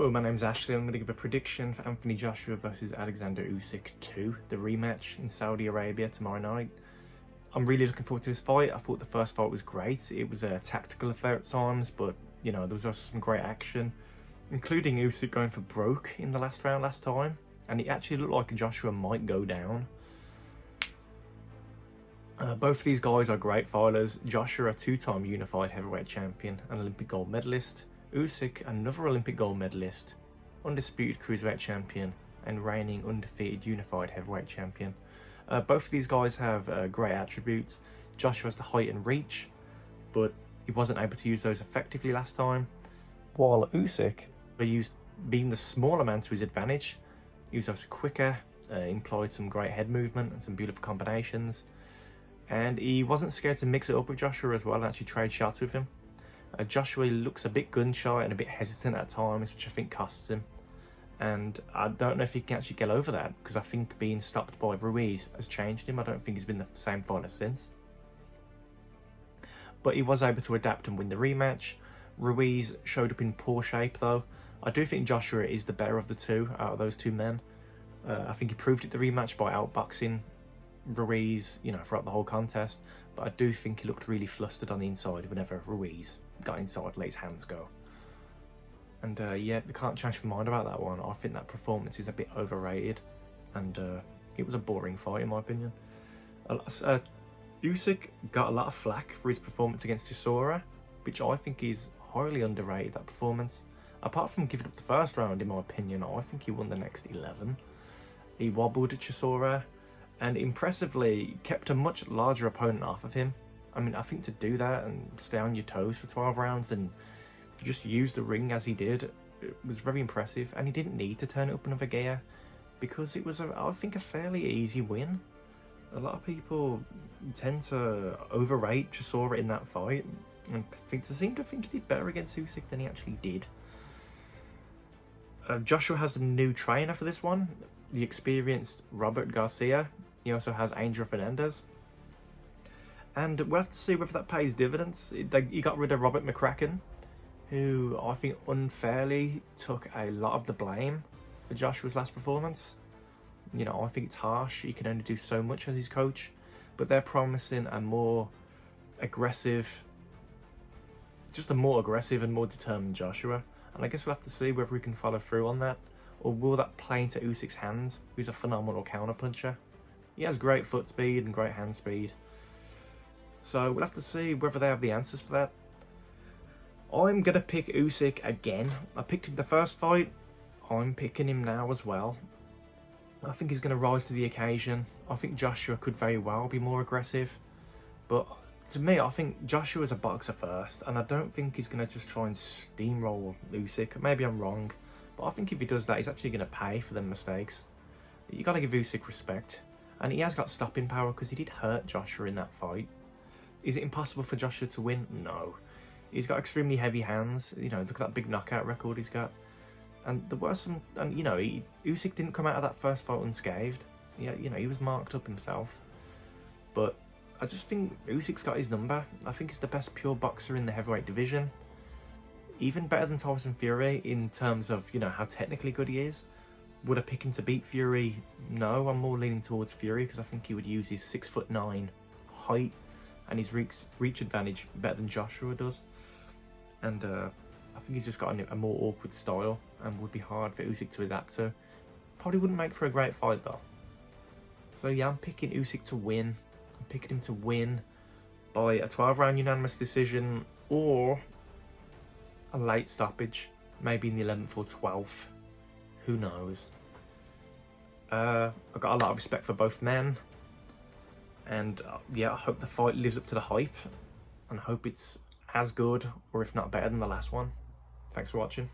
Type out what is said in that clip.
Hello, my name's Ashley. I'm going to give a prediction for Anthony Joshua versus Alexander Usyk 2, the rematch in Saudi Arabia tomorrow night. I'm really looking forward to this fight. I thought the first fight was great. It was a tactical affair at times, but you know, there was also some great action, including Usyk going for broke in the last round last time, and it actually looked like Joshua might go down. Both of these guys are great fighters. Joshua, a two-time unified heavyweight champion and Olympic gold medalist. Usyk, another Olympic gold medalist, undisputed cruiserweight champion, and reigning undefeated unified heavyweight champion. Both of these guys have great attributes. Joshua has the height and reach, but he wasn't able to use those effectively last time. While Usyk used being the smaller man to his advantage. He was also quicker, employed some great head movement and some beautiful combinations. And he wasn't scared to mix it up with Joshua as well and actually trade shots with him. Joshua looks a bit gun-shy and a bit hesitant at times, which I think costs him. And I don't know if he can actually get over that, because I think being stopped by Ruiz has changed him. I don't think he's been the same fighter since. But he was able to adapt and win the rematch. Ruiz showed up in poor shape though. I do think Joshua is the better of the two out of those two men. I think he proved it the rematch by outboxing Ruiz, you know, throughout the whole contest. But I do think he looked really flustered on the inside whenever Ruiz got inside, let his hands go. And yeah, we can't change my mind about that one. I think that performance is a bit overrated, and it was a boring fight in my opinion. Usyk got a lot of flack for his performance against Chisora, which I think is highly underrated, that performance. Apart from giving up the first round, in my opinion, I think he won the next 11. He wobbled at Chisora and impressively kept a much larger opponent off of him. I mean, I think to do that and stay on your toes for 12 rounds and just use the ring as he did, it was very impressive. And he didn't need to turn it up another gear, because it was, I think, a fairly easy win. A lot of people tend to overrate Chisora in that fight and seem to think he did better against Usyk than he actually did. Joshua has a new trainer for this one, the experienced Robert Garcia. He also has Angel Fernandez. And we'll have to see whether that pays dividends. He got rid of Robert McCracken, who I think unfairly took a lot of the blame for Joshua's last performance. You know, I think it's harsh. He can only do so much as his coach. But they're promising a more aggressive, just a more aggressive and more determined Joshua. And I guess we'll have to see whether he can follow through on that. Or will that play into Usyk's hands, who's a phenomenal counterpuncher. He has great foot speed and great hand speed. So we'll have to see whether they have the answers for that. I'm going to pick Usyk again. I picked him the first fight. I'm picking him now as well. I think he's going to rise to the occasion. I think Joshua could very well be more aggressive. But to me, I think Joshua's a boxer first. And I don't think he's going to just try and steamroll Usyk. Maybe I'm wrong. But I think if he does that, he's actually going to pay for them mistakes. You got to give Usyk respect. And he has got stopping power, because he did hurt Joshua in that fight. Is it impossible for Joshua to win? No. He's got extremely heavy hands. You know, look at that big knockout record he's got. And there were some, and you know, Usyk didn't come out of that first fight unscathed. Yeah, you know, he was marked up himself. But I just think Usyk's got his number. I think he's the best pure boxer in the heavyweight division. Even better than Tyson Fury in terms of, you know, how technically good he is. Would I pick him to beat Fury? No, I'm more leaning towards Fury, because I think he would use his 6'9" height and his reach advantage better than Joshua does. And I think he's just got a more awkward style and would be hard for Usyk to adapt to. Probably wouldn't make for a great fight though. So yeah, I'm picking Usyk to win. I'm picking him to win by a 12-round unanimous decision or a late stoppage, maybe in the 11th or 12th. Who knows? I've got a lot of respect for both men. And yeah, I hope the fight lives up to the hype, and hope it's as good, or if not better than the last one. Thanks for watching.